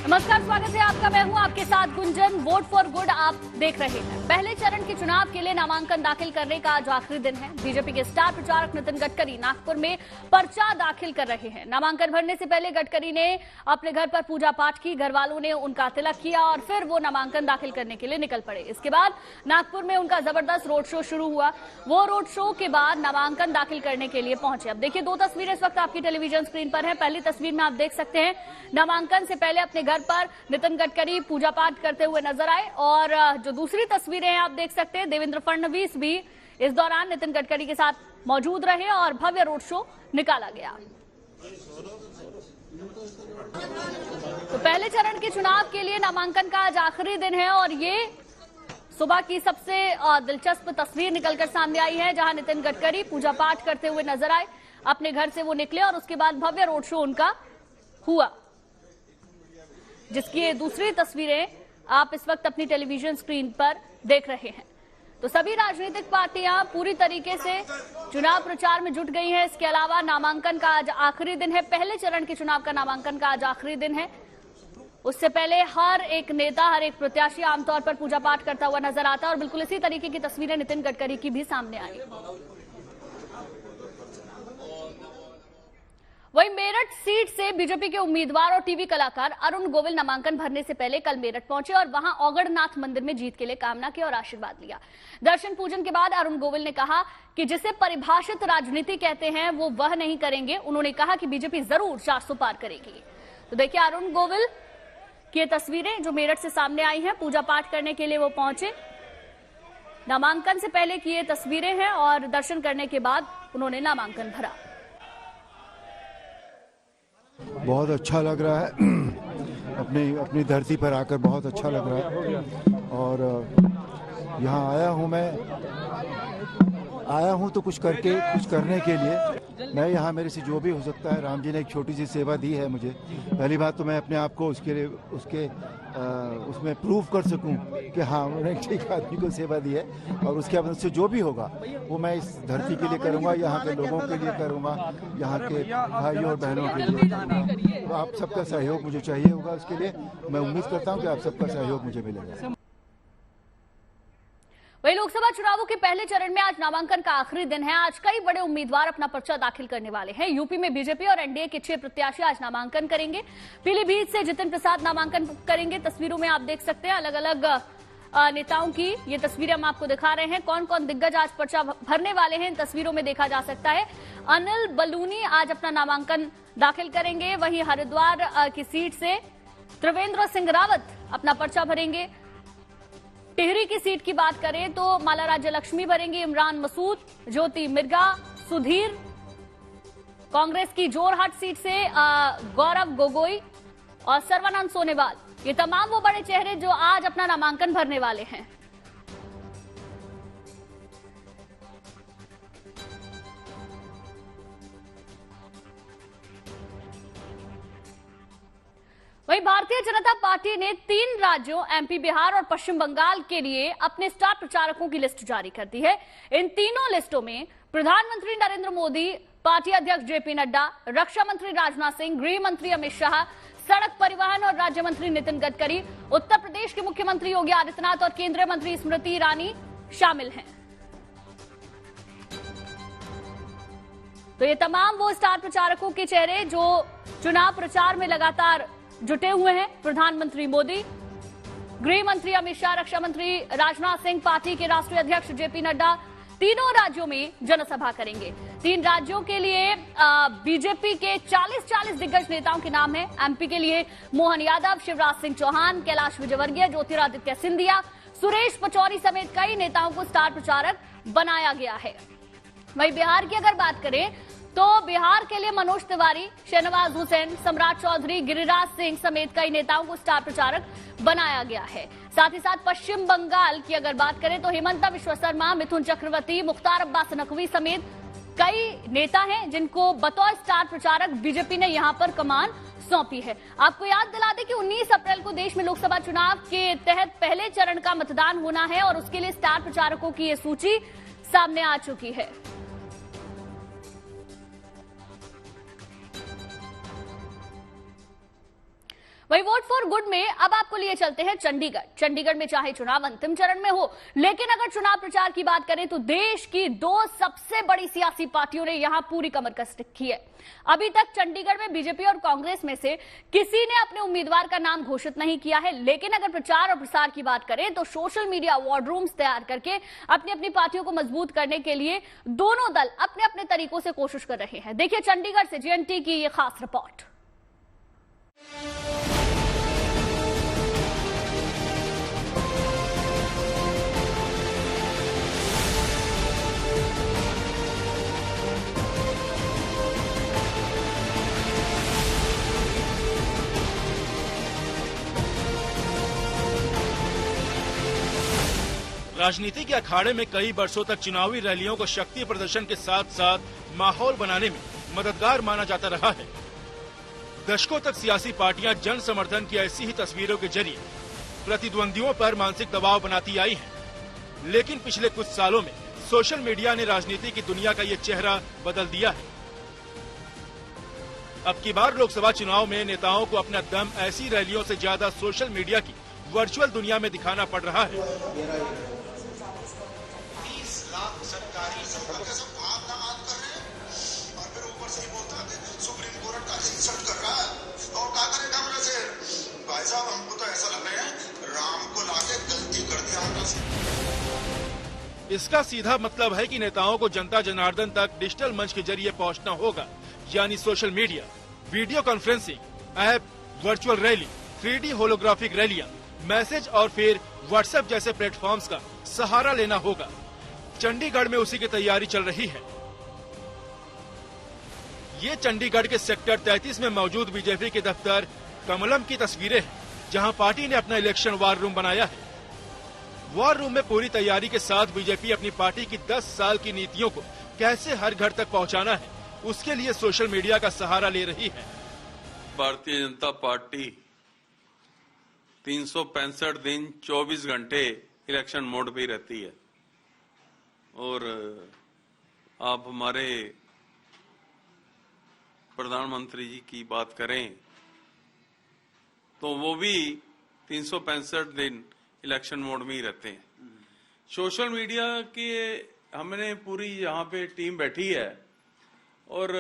नमस्कार, स्वागत है आपका। मैं हूं आपके साथ गुंजन। वोट फॉर गुड आप देख रहे हैं। पहले चरण के चुनाव के लिए नामांकन दाखिल करने का आज आखिरी दिन है। बीजेपी के स्टार प्रचारक नितिन गडकरी नागपुर में पर्चा दाखिल कर रहे हैं। नामांकन भरने से पहले गडकरी ने अपने घर पर पूजा पाठ की, घर वालों ने उनका तिलक किया और फिर वो नामांकन दाखिल करने के लिए निकल पड़े। इसके बाद नागपुर में उनका जबरदस्त रोड शो शुरू हुआ। वो रोड शो के बाद नामांकन दाखिल करने के लिए पहुंचे। अब देखिए, दो तस्वीरें इस वक्त आपकी टेलीविजन स्क्रीन पर है। पहली तस्वीर में आप देख सकते हैं नामांकन से पहले अपने घर पर नितिन गडकरी पूजा पाठ करते हुए नजर आए, और जो दूसरी तस्वीरें हैं आप देख सकते हैं, देवेंद्र फडणवीस भी इस दौरान नितिन गडकरी के साथ मौजूद रहे और भव्य रोड शो निकाला गया। तो पहले चरण के चुनाव के लिए नामांकन का आज आखिरी दिन है और ये सुबह की सबसे दिलचस्प तस्वीर निकलकर सामने आई है, जहां नितिन गडकरी पूजा पाठ करते हुए नजर आए। अपने घर से वो निकले और उसके बाद भव्य रोड शो उनका हुआ, जिसकी ये दूसरी तस्वीरें आप इस वक्त अपनी टेलीविजन स्क्रीन पर देख रहे हैं। तो सभी राजनीतिक पार्टियां पूरी तरीके से चुनाव प्रचार में जुट गई हैं। इसके अलावा नामांकन का आज आखिरी दिन है। पहले चरण के चुनाव का नामांकन का आज आखिरी दिन है। उससे पहले हर एक नेता, हर एक प्रत्याशी आमतौर पर पूजा पाठ करता हुआ नजर आता है और बिल्कुल इसी तरीके की तस्वीरें नितिन गडकरी की भी सामने आई। वहीं मेरठ सीट से बीजेपी के उम्मीदवार और टीवी कलाकार अरुण गोविल नामांकन भरने से पहले कल मेरठ पहुंचे और वहां औगड़नाथ मंदिर में जीत के लिए कामना की और आशीर्वाद लिया। दर्शन पूजन के बाद अरुण गोविल ने कहा कि जिसे परिभाषित राजनीति कहते हैं वो वह नहीं करेंगे। उन्होंने कहा कि बीजेपी जरूर 400 पार करेगी। तो देखिए, अरुण गोविल की ये तस्वीरें जो मेरठ से सामने आई हैं, पूजा पाठ करने के लिए वो पहुंचे। नामांकन से पहले की ये तस्वीरें हैं और दर्शन करने के बाद उन्होंने नामांकन भरा। बहुत अच्छा लग रहा है। अपनी धरती पर आकर बहुत अच्छा लग रहा है और यहाँ आया हूँ तो कुछ करने के लिए। मैं यहाँ मेरे से जो भी हो सकता है, राम जी ने एक छोटी सी सेवा दी है मुझे। पहली बात तो मैं अपने आप को उसमें प्रूव कर सकूं कि हाँ, उन्होंने एक ठीक आदमी को सेवा दी है और उसके बाद से जो भी होगा वो मैं इस धरती के लिए करूँगा, यहाँ के लोगों के लिए करूँगा, यहाँ के भाइयों और बहनों के लिए करूँगा। तो आप सबका सहयोग मुझे चाहिए होगा। उसके लिए मैं उम्मीद करता हूँ कि आप सबका सहयोग मुझे मिलेगा। वही लोकसभा चुनावों के पहले चरण में आज नामांकन का आखिरी दिन है। आज कई बड़े उम्मीदवार अपना पर्चा दाखिल करने वाले हैं। यूपी में बीजेपी और एनडीए के 6 प्रत्याशी आज नामांकन करेंगे। पीलीभीत से जितिन प्रसाद नामांकन करेंगे। तस्वीरों में आप देख सकते हैं अलग अलग नेताओं की ये तस्वीरें हम आपको दिखा रहे हैं। कौन कौन दिग्गज आज पर्चा भरने वाले हैं इन तस्वीरों में देखा जा सकता है। अनिल बलूनी आज अपना नामांकन दाखिल करेंगे। वहीं हरिद्वार की सीट से त्रिवेंद्र सिंह रावत अपना पर्चा भरेंगे। टिहरी की सीट की बात करें तो माला राज्य लक्ष्मी भरेंगे इमरान मसूद, ज्योति मिर्गा, सुधीर। कांग्रेस की जोरहाट सीट से गौरव गोगोई और सर्वानंद सोनेवाल, ये तमाम वो बड़े चेहरे जो आज अपना नामांकन भरने वाले हैं। वहीं भारतीय जनता पार्टी ने 3 राज्यों एमपी, बिहार और पश्चिम बंगाल के लिए अपने स्टार प्रचारकों की लिस्ट जारी कर दी है। इन तीनों लिस्टों में प्रधानमंत्री नरेंद्र मोदी, पार्टी अध्यक्ष जेपी नड्डा, रक्षा मंत्री राजनाथ सिंह, गृह मंत्री अमित शाह, सड़क परिवहन और राज्य मंत्री नितिन गडकरी, उत्तर प्रदेश के मुख्यमंत्री योगी आदित्यनाथ और केंद्रीय मंत्री स्मृति ईरानी शामिल हैं। तो ये तमाम वो स्टार प्रचारकों के चेहरे जो चुनाव प्रचार में लगातार जुटे हुए हैं। प्रधानमंत्री मोदी, गृह मंत्री अमित शाह, रक्षा मंत्री राजनाथ सिंह, पार्टी के राष्ट्रीय अध्यक्ष जेपी नड्डा तीनों राज्यों में जनसभा करेंगे। 3 राज्यों के लिए बीजेपी के 40 दिग्गज नेताओं के नाम हैं। एमपी के लिए मोहन यादव, शिवराज सिंह चौहान, कैलाश विजयवर्गीय, ज्योतिरादित्य सिंधिया, सुरेश पचौरी समेत कई नेताओं को स्टार प्रचारक बनाया गया है। वहीं बिहार की अगर बात करें तो बिहार के लिए मनोज तिवारी, शहनवाज हुसैन, सम्राट चौधरी, गिरिराज सिंह समेत कई नेताओं को स्टार प्रचारक बनाया गया है। साथ ही साथ पश्चिम बंगाल की अगर बात करें तो हेमंता विश्व शर्मा, मिथुन चक्रवर्ती, मुख्तार अब्बास नकवी समेत कई नेता हैं जिनको बतौर स्टार प्रचारक बीजेपी ने यहां पर कमान सौंपी है। आपको याद दिला दें कि 19 अप्रैल को देश में लोकसभा चुनाव के तहत पहले चरण का मतदान होना है और उसके लिए स्टार प्रचारकों की ये सूची सामने आ चुकी है। वही वोट फॉर गुड में अब आपको लिए चलते हैं चंडीगढ़। चंडीगढ़ में चाहे चुनाव अंतिम चरण में हो, लेकिन अगर चुनाव प्रचार की बात करें तो देश की 2 सबसे बड़ी सियासी पार्टियों ने यहां पूरी कमर कस रखी है। अभी तक चंडीगढ़ में बीजेपी और कांग्रेस में से किसी ने अपने उम्मीदवार का नाम घोषित नहीं किया है, लेकिन अगर प्रचार और प्रसार की बात करें तो सोशल मीडिया वॉर रूम्स तैयार करके अपनी अपनी पार्टियों को मजबूत करने के लिए दोनों दल अपने अपने तरीकों से कोशिश कर रहे हैं। देखिए चंडीगढ़ से JNT की ये खास रिपोर्ट। राजनीति के अखाड़े में कई वर्षों तक चुनावी रैलियों को शक्ति प्रदर्शन के साथ साथ माहौल बनाने में मददगार माना जाता रहा है। दशकों तक सियासी पार्टियां जन समर्थन की ऐसी ही तस्वीरों के जरिए प्रतिद्वंदियों पर मानसिक दबाव बनाती आई हैं। लेकिन पिछले कुछ सालों में सोशल मीडिया ने राजनीति की दुनिया का ये चेहरा बदल दिया है। अब की बार लोकसभा चुनाव में नेताओं को अपना दम ऐसी रैलियों से ज्यादा सोशल मीडिया की वर्चुअल दुनिया में दिखाना पड़ रहा है। सरकारी सब आप कर रहे हैं और फिर ऊपर से ही बोलता है सुप्रीम कोर्ट का इंसल्ट कर रहा है। और क्या करें कैमरे से? भाई साहब हमको तो ऐसा लग रहा है राम को लाके गलती कर दिया हमने से। इसका सीधा मतलब है कि नेताओं को जनता जनार्दन तक डिजिटल मंच के जरिए पहुंचना होगा, यानी social media, video conferencing, app, virtual rally, 3D holographic रैलियां, मैसेज और फिर व्हाट्सएप जैसे प्लेटफॉर्म्स का सहारा लेना होगा। चंडीगढ़ में उसी की तैयारी चल रही है। ये चंडीगढ़ के सेक्टर 33 में मौजूद बीजेपी के दफ्तर कमलम की तस्वीरें हैं, जहां पार्टी ने अपना इलेक्शन वॉर रूम बनाया है। वॉर रूम में पूरी तैयारी के साथ बीजेपी अपनी पार्टी की 10 साल की नीतियों को कैसे हर घर तक पहुंचाना है, उसके लिए सोशल मीडिया का सहारा ले रही है। भारतीय जनता पार्टी 365 दिन 24 घंटे इलेक्शन मोड पे ही रहती है। और आप हमारे प्रधानमंत्री जी की बात करें तो वो भी 365 दिन इलेक्शन मोड में ही रहते हैं। सोशल मीडिया की हमने पूरी यहाँ पे टीम बैठी है और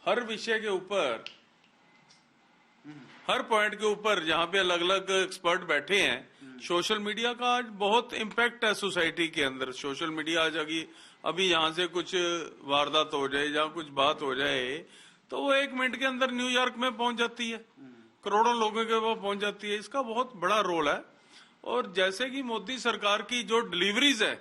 हर विषय के ऊपर, हर पॉइंट के ऊपर जहाँ पे अलग अलग एक्सपर्ट बैठे हैं, सोशल मीडिया का आज बहुत इम्पैक्ट है सोसाइटी के अंदर। सोशल मीडिया आज अभी यहाँ से कुछ वारदात हो जाए या कुछ बात हो जाए तो वो 1 मिनट के अंदर न्यूयॉर्क में पहुंच जाती है, करोड़ों लोगों के वो पहुंच जाती है। इसका बहुत बड़ा रोल है। और जैसे कि मोदी सरकार की जो डिलीवरीज है,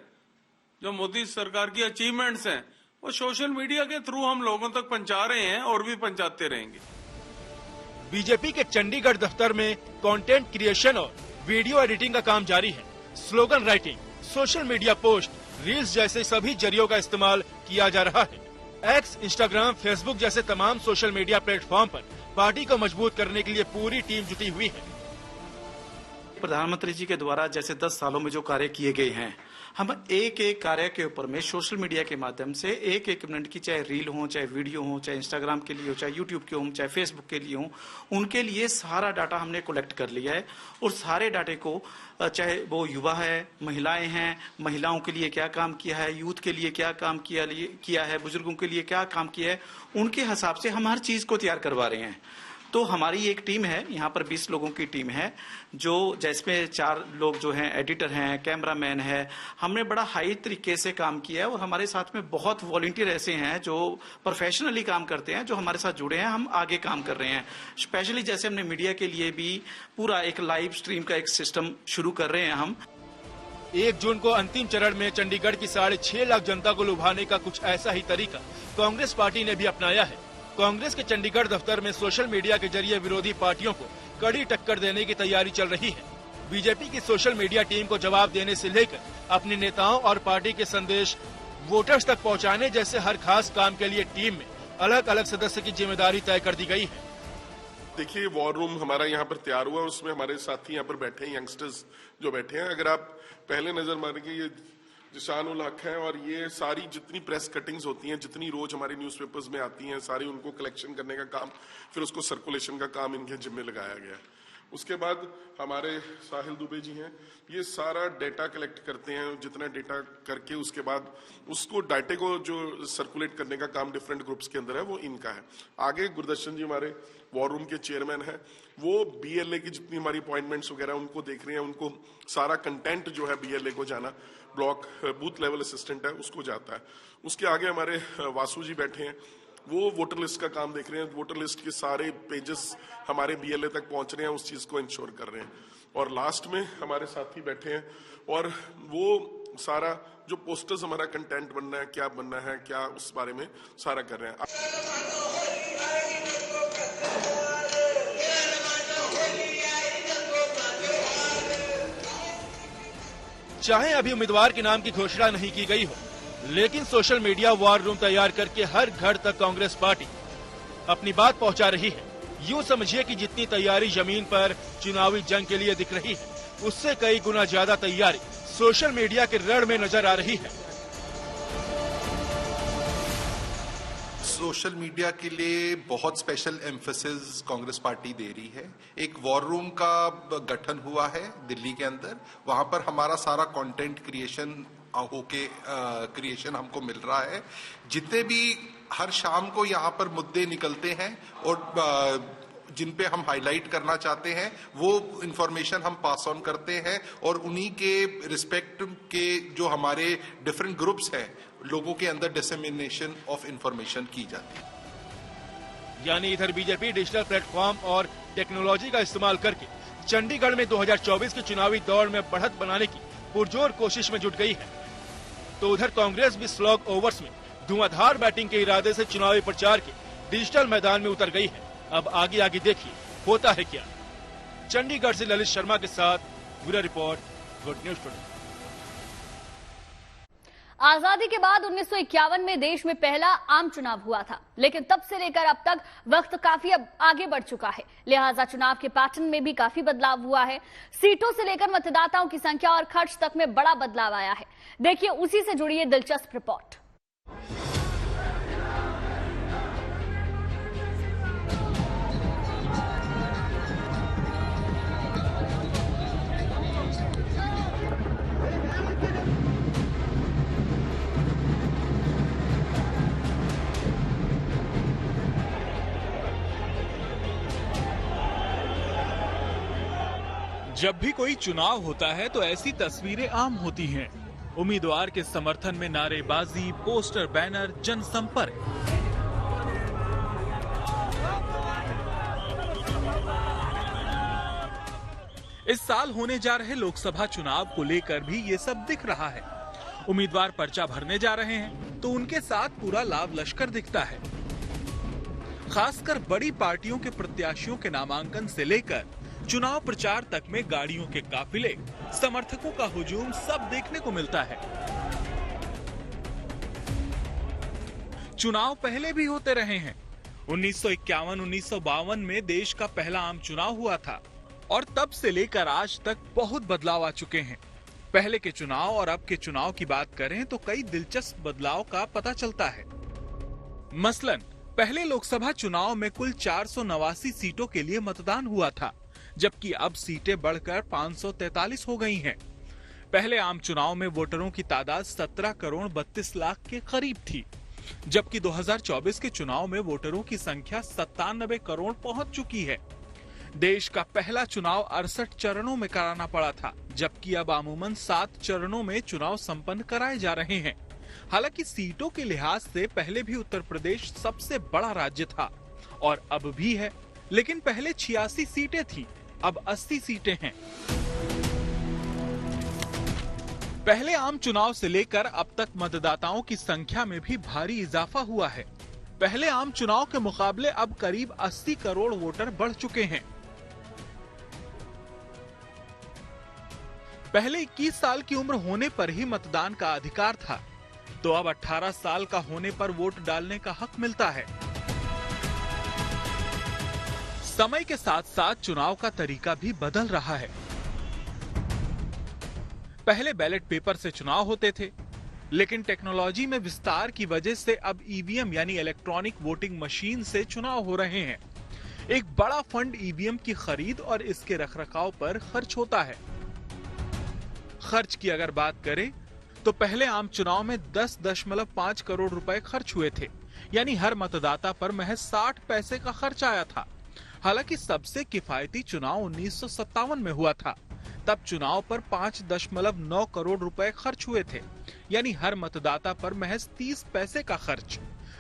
जो मोदी सरकार की अचीवमेंट्स हैं, वो सोशल मीडिया के थ्रू हम लोगों तक पहुंचा रहे हैं और भी पहुंचाते रहेंगे। बीजेपी के चंडीगढ़ दफ्तर में कंटेंट क्रिएशन और वीडियो एडिटिंग का काम जारी है। Slogan writing, social media post, reels जैसे सभी जरियों का इस्तेमाल किया जा रहा है। एक्स, इंस्टाग्राम, फेसबुक जैसे तमाम सोशल मीडिया प्लेटफॉर्म पर पार्टी को मजबूत करने के लिए पूरी टीम जुटी हुई है। प्रधानमंत्री जी के द्वारा जैसे 10 सालों में जो कार्य किए गए हैं, हम एक एक कार्य के ऊपर में सोशल मीडिया के माध्यम से एक एक मिनट की, चाहे रील हो, चाहे वीडियो हो, चाहे इंस्टाग्राम के लिए हो, चाहे यूट्यूब के हो, चाहे फेसबुक के लिए हो, उनके लिए सारा डाटा हमने कलेक्ट कर लिया है। और सारे डाटे को, चाहे वो युवा है, महिलाएं हैं, महिलाओं के लिए क्या काम किया है, यूथ के लिए क्या काम किया है, बुजुर्गों के लिए क्या काम किया है, उनके हिसाब से हम हर चीज को तैयार करवा रहे हैं। तो हमारी एक टीम है, यहाँ पर 20 लोगों की टीम है, जो जिसमें 4 लोग जो हैं एडिटर हैं, कैमरामैन है। हमने बड़ा हाई तरीके से काम किया है और हमारे साथ में बहुत वॉलंटियर ऐसे हैं जो प्रोफेशनली काम करते हैं, जो हमारे साथ जुड़े हैं, हम आगे काम कर रहे हैं। स्पेशली जैसे हमने मीडिया के लिए भी पूरा एक लाइव स्ट्रीम का एक सिस्टम शुरू कर रहे हैं हम। 1 जून को अंतिम चरण में चंडीगढ़ की 6.5 लाख जनता को लुभाने का कुछ ऐसा ही तरीका कांग्रेस पार्टी ने भी अपनाया है। कांग्रेस के चंडीगढ़ दफ्तर में सोशल मीडिया के जरिए विरोधी पार्टियों को कड़ी टक्कर देने की तैयारी चल रही है। बीजेपी की सोशल मीडिया टीम को जवाब देने से लेकर अपने नेताओं और पार्टी के संदेश वोटर्स तक पहुंचाने जैसे हर खास काम के लिए टीम में अलग अलग सदस्य की जिम्मेदारी तय कर दी गई है। देखिए, वॉर रूम हमारा यहाँ पर तैयार हुआ, उसमें हमारे साथी यहाँ पर बैठे हैं, यंगस्टर्स जो बैठे हैं। अगर आप पहले नजर मारेंगे, ये जिशान उल हक हैं, और ये सारी जितनी प्रेस कटिंग्स होती हैं, जितनी रोज हमारे न्यूज़पेपर्स में आती हैं, सारी उनको कलेक्शन करने का काम, फिर उसको सर्कुलेशन का काम इनके जिम्मे लगाया गया है। उसके बाद हमारे साहिल दुबे जी हैं, ये सारा डेटा कलेक्ट करते हैं, जितना डेटा करके उसके बाद उसको डाटे को जो सर्कुलेट करने का काम डिफरेंट ग्रुप्स के अंदर है वो इनका है। आगे गुरदर्शन जी हमारे वॉर रूम के चेयरमैन हैं, वो BLA की जितनी हमारी अपॉइंटमेंट्स वगैरह उनको देख रहे हैं, उनको सारा कंटेंट जो है BLA को जाना, ब्लॉक बूथ लेवल असिस्टेंट है उसको जाता है। उसके आगे हमारे वासु जी बैठे हैं, वो वोटर लिस्ट का काम देख रहे हैं, वोटर लिस्ट के सारे पेजेस हमारे BLA तक पहुंच रहे हैं, उस चीज को इंश्योर कर रहे हैं। और लास्ट में हमारे साथी बैठे हैं, और वो सारा जो पोस्टर्स हमारा कंटेंट बनना है, क्या बनना है, क्या उस बारे में सारा कर रहे हैं। चाहे अभी उम्मीदवार के नाम की घोषणा नहीं की गई हो, लेकिन सोशल मीडिया वॉर रूम तैयार करके हर घर तक कांग्रेस पार्टी अपनी बात पहुंचा रही है। यूं समझिए कि जितनी तैयारी जमीन पर चुनावी जंग के लिए दिख रही है, उससे कई गुना ज्यादा तैयारी सोशल मीडिया के रण में नजर आ रही है। सोशल मीडिया के लिए बहुत स्पेशल एम्फेसिस कांग्रेस पार्टी दे रही है। एक वॉर रूम का गठन हुआ है दिल्ली के अंदर, वहां पर हमारा सारा कंटेंट क्रिएशन क्रिएशन हमको मिल रहा है। जितने भी हर शाम को यहाँ पर मुद्दे निकलते हैं और जिन पे हम हाईलाइट करना चाहते हैं, वो इंफॉर्मेशन हम पास ऑन करते हैं, और उन्हीं के रिस्पेक्ट के जो हमारे डिफरेंट ग्रुप्स हैं, लोगों के अंदर डिसेमिनेशन ऑफ इंफॉर्मेशन की जाती है। यानी इधर बीजेपी डिजिटल प्लेटफॉर्म और टेक्नोलॉजी का इस्तेमाल करके चंडीगढ़ में 2024 की चुनावी दौड़ में बढ़त बनाने की पुरजोर कोशिश में जुट गई है, तो उधर कांग्रेस भी स्लॉग ओवर्स में धुआंधार बैटिंग के इरादे से चुनावी प्रचार के डिजिटल मैदान में उतर गई है। अब आगे आगे देखिए होता है क्या। चंडीगढ़ से ललित शर्मा के साथ bureau report, good news today. आजादी के बाद 1951 में देश में पहला आम चुनाव हुआ था, लेकिन तब से लेकर अब तक वक्त काफी अब आगे बढ़ चुका है, लिहाजा चुनाव के पैटर्न में भी काफी बदलाव हुआ है। सीटों से लेकर मतदाताओं की संख्या और खर्च तक में बड़ा बदलाव आया है। देखिए उसी से जुड़ी ये दिलचस्प रिपोर्ट। जब भी कोई चुनाव होता है तो ऐसी तस्वीरें आम होती हैं। उम्मीदवार के समर्थन में नारेबाजी, पोस्टर, बैनर, जनसंपर्क। इस साल होने जा रहे लोकसभा चुनाव को लेकर भी ये सब दिख रहा है। उम्मीदवार पर्चा भरने जा रहे हैं तो उनके साथ पूरा लाव लश्कर दिखता है। खासकर बड़ी पार्टियों के प्रत्याशियों के नामांकन से लेकर चुनाव प्रचार तक में गाड़ियों के काफिले, समर्थकों का हुजूम सब देखने को मिलता है। चुनाव पहले भी होते रहे हैं। 1951-1952 में देश का पहला आम चुनाव हुआ था और तब से लेकर आज तक बहुत बदलाव आ चुके हैं। पहले के चुनाव और अब के चुनाव की बात करें तो कई दिलचस्प बदलाव का पता चलता है। मसलन पहले लोकसभा चुनाव में कुल 489 सीटों के लिए मतदान हुआ था, जबकि अब सीटें बढ़कर 543 हो गई हैं। पहले आम चुनाव में वोटरों की तादाद 17 करोड़ 32 लाख के करीब थी, जबकि 2024 के चुनाव में वोटरों की संख्या 97 करोड़ पहुंच चुकी है। देश का पहला चुनाव 68 चरणों में कराना पड़ा था, जबकि अब अमूमन 7 चरणों में चुनाव संपन्न कराए जा रहे हैं। हालांकि सीटों के लिहाज से पहले भी उत्तर प्रदेश सबसे बड़ा राज्य था और अब भी है, लेकिन पहले 86 सीटें थी, अब 80 सीटें हैं। पहले आम चुनाव से लेकर अब तक मतदाताओं की संख्या में भी भारी इजाफा हुआ है। पहले आम चुनाव के मुकाबले अब करीब 80 करोड़ वोटर बढ़ चुके हैं। पहले 21 साल की उम्र होने पर ही मतदान का अधिकार था, तो अब 18 साल का होने पर वोट डालने का हक मिलता है। समय के साथ साथ चुनाव का तरीका भी बदल रहा है। पहले बैलेट पेपर से चुनाव होते थे, लेकिन टेक्नोलॉजी में विस्तार की वजह से अब ईवीएम यानी इलेक्ट्रॉनिक वोटिंग मशीन से चुनाव हो रहे हैं। एक बड़ा फंड ईवीएम की खरीद और इसके रखरखाव पर खर्च होता है। खर्च की अगर बात करें तो पहले आम चुनाव में 10.5 करोड़ रुपए खर्च हुए थे, यानी हर मतदाता पर महज 60 पैसे का खर्च आया था। हालांकि सबसे किफायती चुनाव 1957 में हुआ था, तब चुनाव पर 5.9 करोड़ रुपए खर्च हुए थे, यानी हर मतदाता पर महज 30 पैसे का खर्च।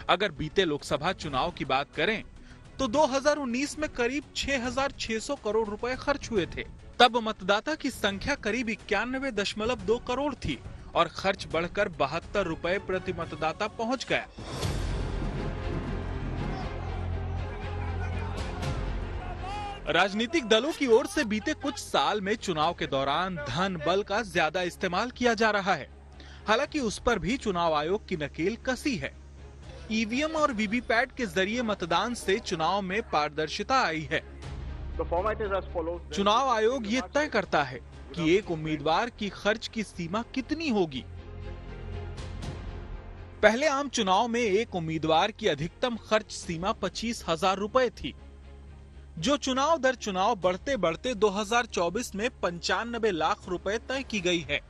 अगर बीते लोकसभा चुनाव की बात करें तो 2019 में करीब 6,600 करोड़ रुपए खर्च हुए थे। तब मतदाता की संख्या करीब 91.2 करोड़ थी और खर्च बढ़कर 72 रुपए प्रति मतदाता पहुंच गया। राजनीतिक दलों की ओर से बीते कुछ साल में चुनाव के दौरान धन बल का ज्यादा इस्तेमाल किया जा रहा है। हालांकि उस पर भी चुनाव आयोग की नकेल कसी है। ईवीएम और वीवीपैट के जरिए मतदान से चुनाव में पारदर्शिता आई है। चुनाव आयोग ये तय करता है कि एक उम्मीदवार की खर्च की सीमा कितनी होगी। पहले आम चुनाव में एक उम्मीदवार की अधिकतम खर्च सीमा 25,000 रुपए थी, जो चुनाव दर चुनाव बढ़ते बढ़ते 2024 में 95 लाख रुपए तय की गई है।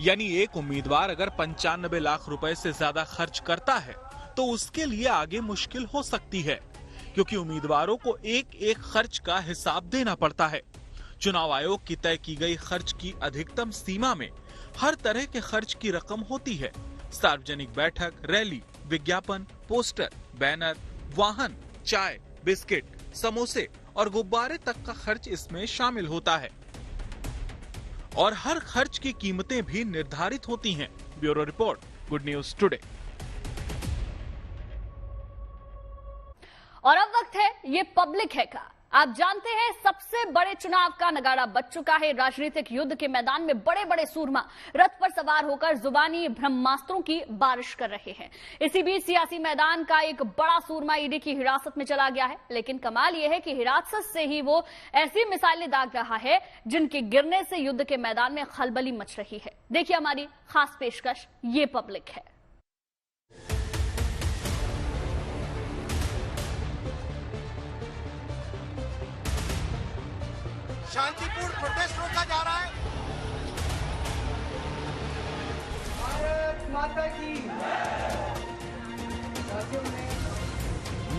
यानी एक उम्मीदवार अगर 95 लाख रुपए से ज्यादा खर्च करता है तो उसके लिए आगे मुश्किल हो सकती है, क्योंकि उम्मीदवारों को एक एक खर्च का हिसाब देना पड़ता है। चुनाव आयोग की तय की गई खर्च की अधिकतम सीमा में हर तरह के खर्च की रकम होती है। सार्वजनिक बैठक, रैली, विज्ञापन, पोस्टर, बैनर, वाहन, चाय, बिस्किट, समोसे और गुब्बारे तक का खर्च इसमें शामिल होता है और हर खर्च की कीमतें भी निर्धारित होती हैं। Bureau report, good news today. और अब वक्त है ये पब्लिक है का। आप जानते हैं सबसे बड़े चुनाव का नगाड़ा बज चुका है। राजनीतिक युद्ध के मैदान में बड़े बड़े सूरमा रथ पर सवार होकर जुबानी ब्रह्मास्त्रों की बारिश कर रहे हैं। इसी बीच सियासी मैदान का एक बड़ा सूरमा ईडी की हिरासत में चला गया है, लेकिन कमाल यह है कि हिरासत से ही वो ऐसी मिसाइलें दाग रहा है जिनके गिरने से युद्ध के मैदान में खलबली मच रही है। देखिए हमारी खास पेशकश, ये पब्लिक है। शांतिपूर्ण प्रोटेस्ट रोका जा रहा है। भारत माता की।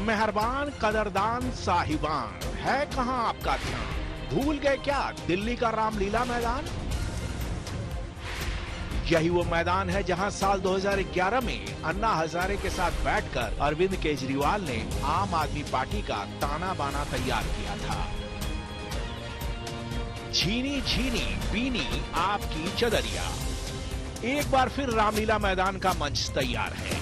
मेहरबान कदरदान साहिबान, है कहां आपका ध्यान? भूल गए क्या दिल्ली का रामलीला मैदान? यही वो मैदान है जहां साल 2011 में अन्ना हजारे के साथ बैठकर अरविंद केजरीवाल ने आम आदमी पार्टी का ताना बाना तैयार किया था। छीनी छीनी बीनी आपकी चदरिया। एक बार फिर रामलीला मैदान का मंच तैयार है।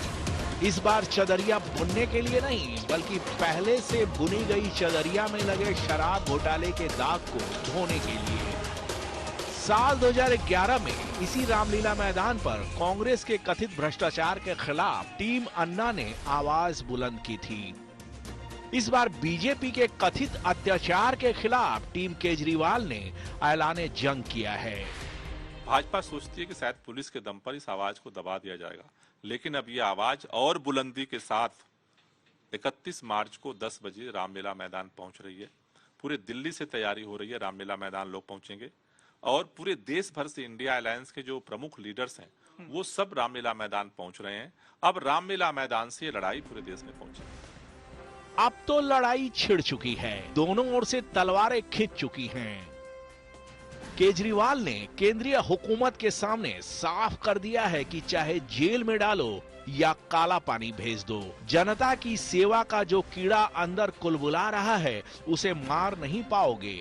इस बार चदरिया बुनने के लिए नहीं, बल्कि पहले से बुनी गई चदरिया में लगे शराब घोटाले के दाग को धोने के लिए। साल 2011 में इसी रामलीला मैदान पर कांग्रेस के कथित भ्रष्टाचार के खिलाफ टीम अन्ना ने आवाज बुलंद की थी। इस बार बीजेपी के कथित अत्याचार के खिलाफ टीम केजरीवाल ने ऐलाने जंग किया है। भाजपा सोचती है कि शायद पुलिस के दम पर इस आवाज को दबा दिया जाएगा, लेकिन अब ये आवाज और बुलंदी के साथ 31 मार्च को 10 बजे रामलीला मैदान पहुंच रही है। पूरे दिल्ली से तैयारी हो रही है, रामलीला मैदान लोग पहुंचेंगे और पूरे देश भर से इंडिया अलायंस के जो प्रमुख लीडर्स हैं वो सब रामलीला मैदान पहुंच रहे हैं। अब रामलीला मैदान से लड़ाई पूरे देश में पहुंची। अब तो लड़ाई छिड़ चुकी है, दोनों ओर से तलवारें खिंच चुकी हैं। केजरीवाल ने केंद्रीय हुकूमत के सामने साफ कर दिया है कि चाहे जेल में डालो या काला पानी भेज दो, जनता की सेवा का जो कीड़ा अंदर कुलबुला रहा है उसे मार नहीं पाओगे।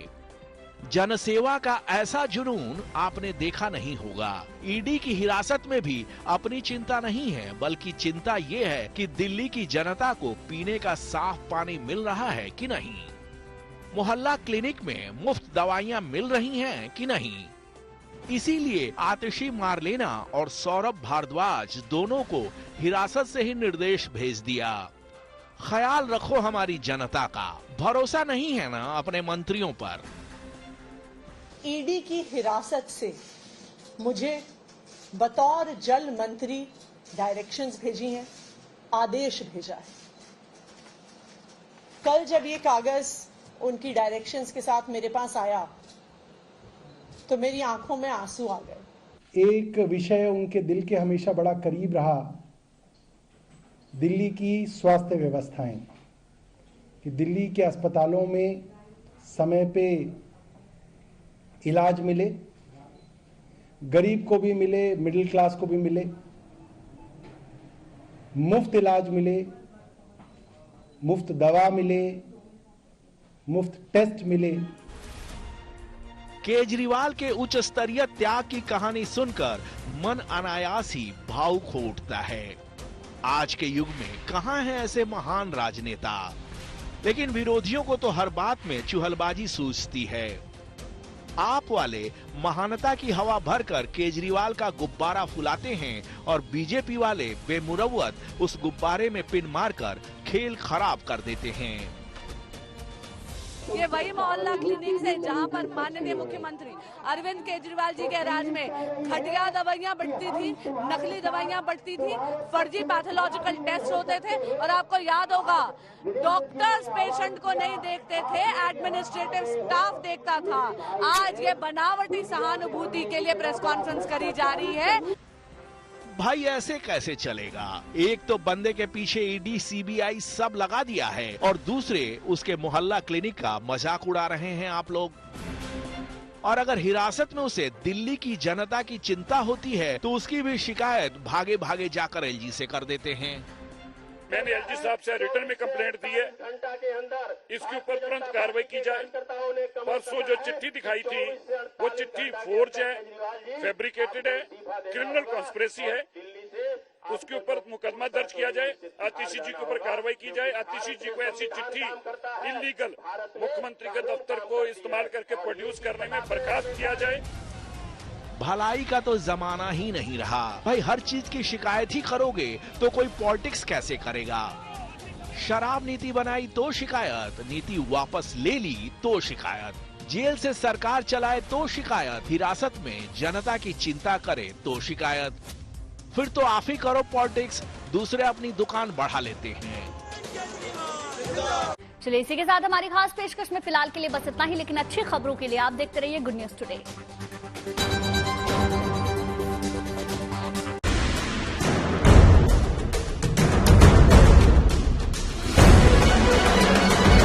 जनसेवा का ऐसा जुनून आपने देखा नहीं होगा। ईडी की हिरासत में भी अपनी चिंता नहीं है, बल्कि चिंता ये है कि दिल्ली की जनता को पीने का साफ पानी मिल रहा है कि नहीं, मोहल्ला क्लिनिक में मुफ्त दवाइयां मिल रही हैं कि नहीं। इसीलिए आतिशी मारलेना और सौरभ भारद्वाज दोनों को हिरासत से ही निर्देश भेज दिया। ख्याल रखो हमारी जनता का, भरोसा नहीं है ना अपने मंत्रियों पर। ईडी की हिरासत से मुझे बतौर जल मंत्री डायरेक्शंस भेजी हैं, आदेश भेजा है। कल जब ये कागज उनकी डायरेक्शंस के साथ मेरे पास आया तो मेरी आंखों में आंसू आ गए। एक विषय उनके दिल के हमेशा बड़ा करीब रहा, दिल्ली की स्वास्थ्य व्यवस्थाएं, कि दिल्ली के अस्पतालों में समय पे इलाज मिले, गरीब को भी मिले, मिडिल क्लास को भी मिले, मुफ्त इलाज मिले, मुफ्त दवा मिले, मुफ्त टेस्ट मिले। केजरीवाल के उच्च स्तरीय त्याग की कहानी सुनकर मन अनायास ही भावुक हो उठता है। आज के युग में कहां हैं ऐसे महान राजनेता, लेकिन विरोधियों को तो हर बात में चुहलबाजी सूझती है। आप वाले महानता की हवा भरकर केजरीवाल का गुब्बारा फुलाते हैं और बीजेपी वाले बेमुरव्वत उस गुब्बारे में पिन मारकर खेल खराब कर देते हैं। ये वही मोहल्ला क्लिनिक है जहां पर माननीय मुख्यमंत्री अरविंद केजरीवाल जी के राज में घटिया दवाइयां बंटती थी, नकली दवाइयां बंटती थी, फर्जी पैथोलॉजिकल टेस्ट होते थे। और आपको याद होगा, डॉक्टर्स पेशेंट को नहीं देखते थे, एडमिनिस्ट्रेटिव स्टाफ देखता था। आज ये बनावटी सहानुभूति के लिए प्रेस कॉन्फ्रेंस करी जा रही है। भाई ऐसे कैसे चलेगा? एक तो बंदे के पीछे ईडी, सीबीआई सब लगा दिया है और दूसरे उसके मोहल्ला क्लिनिक का मजाक उड़ा रहे हैं आप लोग। और अगर हिरासत में उसे दिल्ली की जनता की चिंता होती है तो उसकी भी शिकायत भागे भागे जाकर एलजी से कर देते हैं। मैंने एलजी साहब से रिटर्न में कंप्लेंट दी है, इसके ऊपर तुरंत कार्रवाई की जाए। परसों जो चिट्ठी दिखाई थी वो चिट्ठी फोर्ज है, फैब्रिकेटेड है, क्रिमिनल कॉन्स्पिरेसी है। उसके ऊपर मुकदमा दर्ज किया जाए, आतिशी जी के ऊपर कार्रवाई की जाए। आतिशी जी को ऐसी चिट्ठी इलीगल मुख्यमंत्री के दफ्तर को इस्तेमाल करके प्रोड्यूस करने में बर्खास्त किया जाए। भलाई का तो जमाना ही नहीं रहा भाई, हर चीज की शिकायत ही करोगे तो कोई पॉलिटिक्स कैसे करेगा? शराब नीति बनाई तो शिकायत, नीति वापस ले ली तो शिकायत, जेल से सरकार चलाए तो शिकायत, हिरासत में जनता की चिंता करे तो शिकायत। फिर तो आप ही करो पॉलिटिक्स, दूसरे अपनी दुकान बढ़ा लेते हैं। चलिए इसी के साथ हमारी खास पेशकश में फिलहाल के लिए बस इतना ही, लेकिन अच्छी खबरों के लिए आप देखते रहिए गुड न्यूज टुडे।